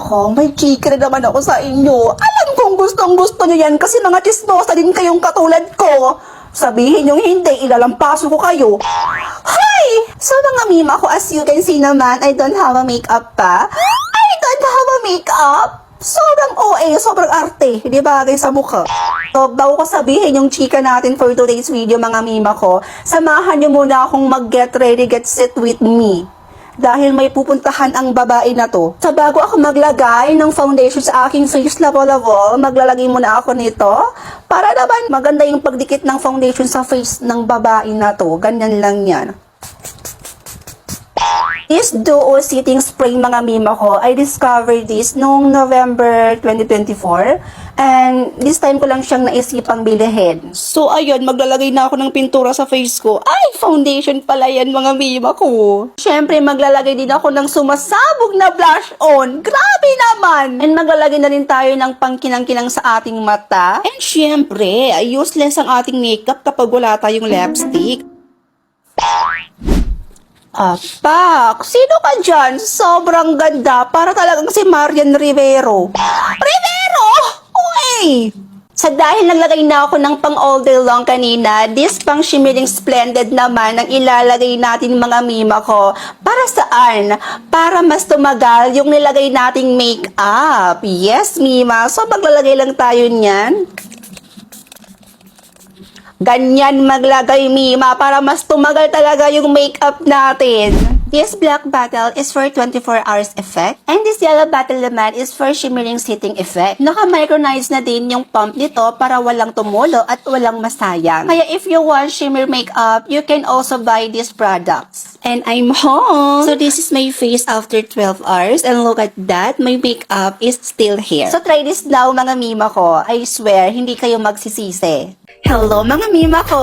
ko, may chika na naman ako sa inyo. Alam kong gustong-gusto nyo yan kasi mga chismosa din kayong katulad ko. Sabihin yung hindi, ilalampaso ko kayo. Hi! So mga mima ko, as you can see naman, I don't have a makeup pa. I don't have a makeup. Sobrang OA, sobrang arte. Hindi bagay sa mukha. So, bago ko sabihin yung chika natin for today's video, mga mima ko, samahan nyo muna akong mag-get ready, get set with me. Dahil may pupuntahan ang babae na to. Sa bago ako maglagay ng foundation sa aking face level, maglalagay muna ako nito. Para naman maganda yung pagdikit ng foundation sa face ng babae na to. Ganyan lang yan. This Duo Setting Spray, mga mima ko, I discovered this noong November 2024. And this time ko lang siyang naisipang bilhin. So ayun, maglalagay na ako ng pintura sa face ko. Ay, foundation pala yan, mga mima ko. Siyempre, maglalagay din ako ng sumasabog na blush on. Grabe naman! And maglalagay na rin tayo ng pangkinang-kinang sa ating mata. And siyempre, useless ang ating makeup kapag wala tayong lipstick. Pak, sino ka dyan? Sobrang ganda. Para talagang si Marian Rivero. Rivero! Uy! Sa dahil naglagay na ako ng pang all day long kanina, this pang shimmering splendid naman ang ilalagay natin, mga mima ko. Para saan? Para mas tumagal yung nilagay nating makeup. Yes, mima. So maglalagay lang tayo niyan. Ganyan maglagay, mima, para mas tumagal talaga yung makeup natin. This black bottle is for 24 hours effect. And this yellow bottle naman is for shimmering setting effect. Naka-micronize na din yung pump nito para walang tumulo at walang masayang. Kaya if you want shimmer makeup, you can also buy these products. And I'm home! So this is my face after 12 hours. And look at that, my makeup is still here. So try this now, mga mima ko. I swear, hindi kayo magsisisi. Hello mga mima ko!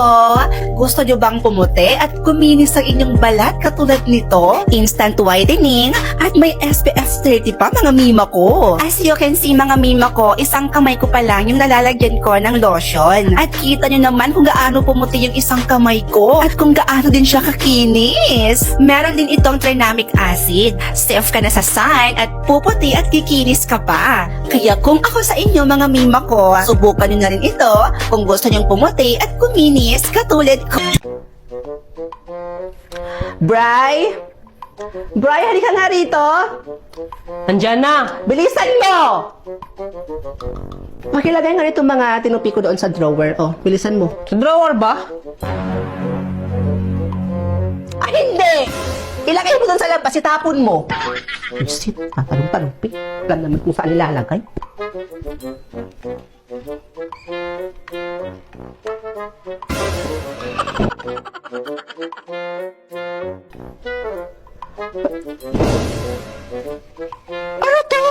Gusto nyo bang pumuti at kuminis ang inyong balat katulad nito? Instant whitening at may SPF 30 pa, mga mima ko. As you can see, mga mima ko, isang kamay ko pa lang yung nalalagyan ko ng lotion. At kita nyo naman kung gaano pumuti yung isang kamay ko at kung gaano din siya kakinis. Meron din itong trinamic acid. Safe ka na sa sun at puputi at kikinis ka pa. Kaya kung ako sa inyo, mga mima ko, subukan nyo na rin ito kung gusto nyo pumuti at kuminis katulad ko. Bri? Bri, halika nga rito. Nandyan na! Bilisan mo! Pakilagay nga itong mga tinupi ko doon sa drawer. Oh, bilisan mo. Sa drawer ba? Ay, hindi! Ilagay mo doon sa labas, itapon mo. Shit, tatanong-tanong. Alam naman kung saan ilalagay. Ano to?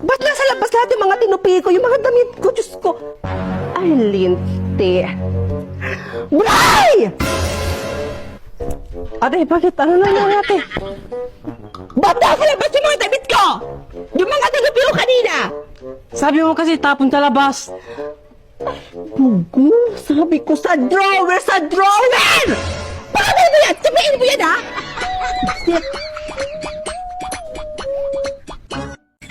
Ba't nasa labas lahat yung mga tinupi ko, yung mga damit ko? Diyos ko. Ay, linti. Bray! Ate, bakit? Ano nangyari, ate? Ba't nasa labas yung mga damit ko? Yung mga tinupi ko kanina? Sabi mo kasi tapon sa labas. Pugo, sabi ko sa drawer! Sa drawer! Paano mo yan? Sabihin mo yan, ha?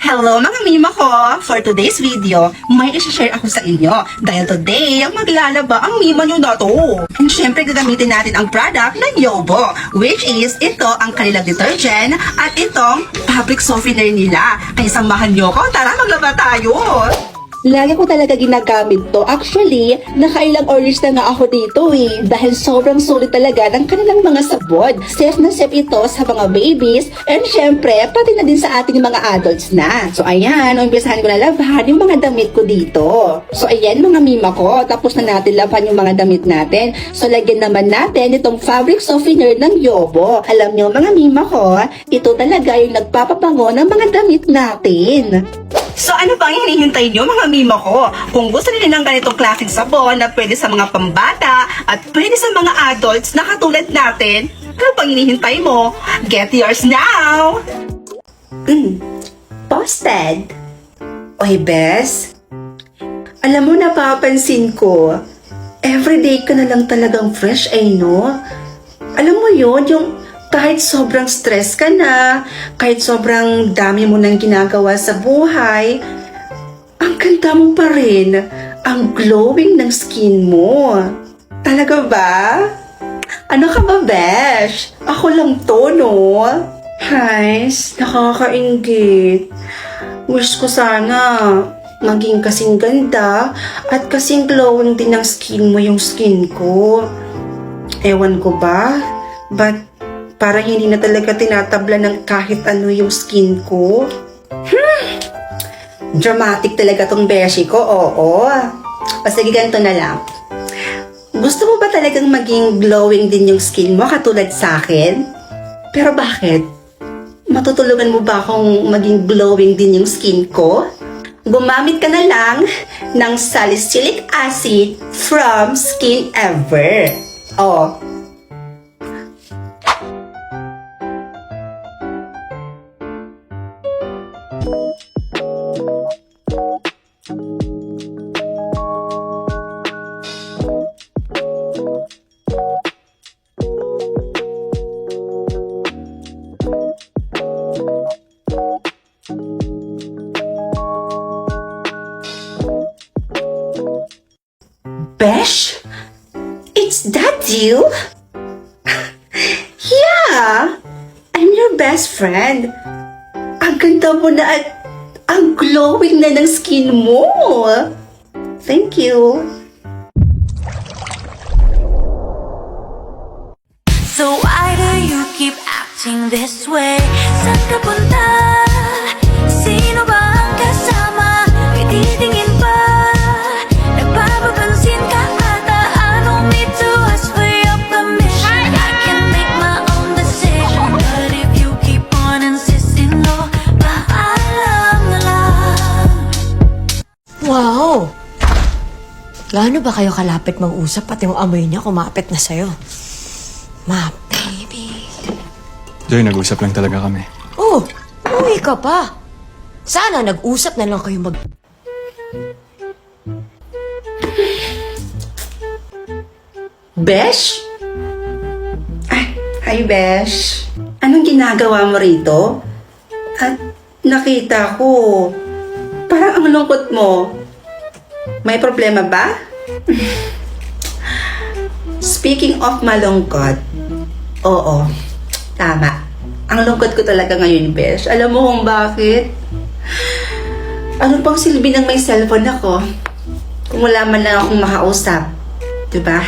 Hello mga mima ko! For today's video, may isi-share ako sa inyo. Dahil today, maglalaba ang mima nyo na to. And syempre, gagamitin natin ang product ng Yobo, which is ito ang kanilang detergent at itong fabric softener nila. Kaya samahan nyo ko, tara maglaba tayo! Lagi ko talaga ginagamit to. Actually, nakailang orders na nga ako dito eh. Dahil sobrang sulit talaga ng kanilang mga sabon. Safe na safe ito sa mga babies. And syempre, pati na din sa ating mga adults na. So ayan, umpisahan ko na labahan yung mga damit ko dito. So ayan mga mima ko, tapos na natin labahan yung mga damit natin. So lagyan naman natin itong fabric softener ng Yobo. Alam nyo mga mima ko, ito talaga yung nagpapabango ng mga damit natin. So ano pang hinihintay nyo mga mima ko? Kung gusto nila ng ganitong klaseng sabon na pwede sa mga pambata at pwede sa mga adults na katulad natin, ano pang hinihintay mo? Get yours now! Posted! Oy, Bes, alam mo, napapansin ko, everyday ka na lang talagang fresh, ay no? Alam mo yun, yung kahit sobrang stress ka na, kahit sobrang dami mo nang ginagawa sa buhay, ang ganda mo pa rin. Ang glowing ng skin mo. Talaga ba? Ano ka ba, Besh? Ako lang to, no? Hays, nakakainggit. Wish ko sana maging kasing ganda at kasing glowing din ng skin mo yung skin ko. Ewan ko ba? But parang hindi na talaga tinatabla ng kahit ano yung skin ko. Dramatic talaga tong beshi ko, oo. O sige, ganito na lang. Gusto mo ba talagang maging glowing din yung skin mo katulad sa akin? Pero bakit? Matutulungan mo ba akong maging glowing din yung skin ko? Gumamit ka na lang ng salicylic acid from Skin Ever. Oh. Besh? It's that you? Yeah! I'm your best friend. Ang ganda mo na at ang glowing na ng skin mo. Thank you. So why do you keep acting this way? Saan ka punta? Sino ba ang kasama? May titingin pa. Nagpapapansin ka ata. I don't need to ask for your permission. I can make my own decision. But if you keep on insisting, no, paalam na lang. Wow! Gaano ba kayo kalapit mag-usap pati yung amoy niya kumapit na sa'yo? Ma, baby. Joy, nag-usap lang talaga kami. Oh, uwi ka pa. Sana nag-usap na lang kayo Besh? Ay, hi Besh. Anong ginagawa mo rito? At nakita ko, parang ang lungkot mo. May problema ba? Speaking of malungkot, oo, tama. Ang lungkot ko talaga ngayon, Besh. Alam mo kung bakit? Ano pang silbi ng may cellphone ako? Kung wala man lang akong makausap. Diba?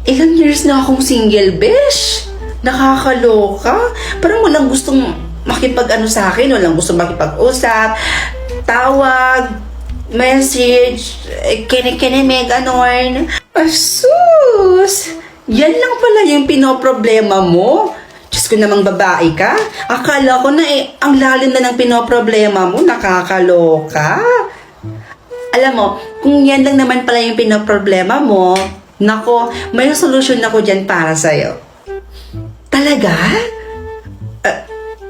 Ilang years na akong single, Besh. Nakakaloka. Parang walang gustong makipag-ano sa akin. Walang gustong makipag-usap. Tawag. Message. Kini-kini, ganon. Asus! Yan lang pala yung pinoproblema mo. Diyos ko namang babae ka. Akala ko na ang lalim na ng pinoproblema mo. Nakakaloka. Alam mo, kung yan lang naman pala yung pinoproblema mo, nako, may solusyon ako dyan para sa'yo. Talaga?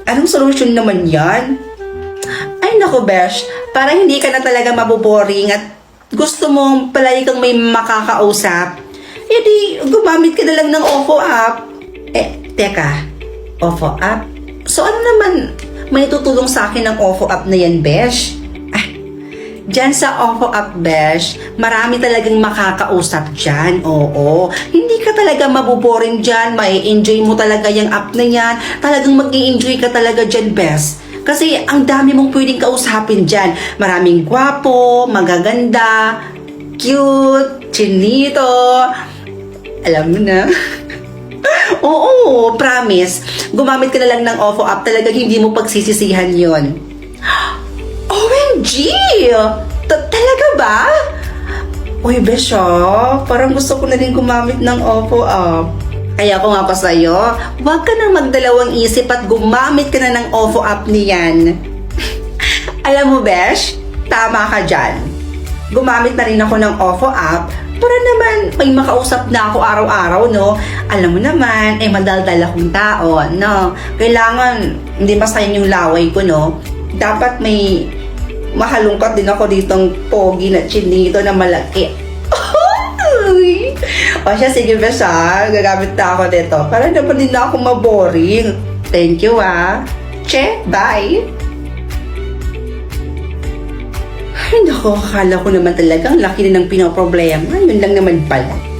Anong solusyon naman yan? Ay nako, Besh, para hindi ka na talaga maboboring at gusto mong palagi kang may makakausap, edi gumamit ka na lang ng OFO app. Teka, OFO app? So ano naman may tutulong sa akin ng OFO app na yan, Besh? Diyan sa OFO app, Besh, marami talagang makakausap dyan. Oo. Hindi ka talaga maboboring dyan. Mai-enjoy mo talaga yung app na yan. Talagang mag-i-enjoy ka talaga dyan, Besh. Kasi ang dami mong pwedeng kausapin dyan. Maraming gwapo, magaganda, cute, chinito. Alam mo na. Oo, promise. Gumamit ka na lang ng OFO app. Talagang hindi mo pagsisisihan yon. OMG! Talaga ba? Uy, Besh, parang gusto ko na rin gumamit ng OFO app. Kaya ko nga pa sa'yo, huwag ka nang magdalawang isip at gumamit ka na ng OFO app niyan. Alam mo, Besh, tama ka dyan. Gumamit na rin ako ng OFO app para naman may makausap na ako araw-araw, no? Alam mo naman, madaldal akong tao, no? Kailangan, hindi masayang yung laway ko, no? Dapat may mahalungkat din ako ditong pogi na chinito na malaki. Uy! O siya, sige ba siya? Gagamit na ako nito. Para naman din na ako maboring. Thank you, ah. Che, bye! Ay, naku, akala ko naman talagang laki na ng pinoproblema. Yun lang naman pala.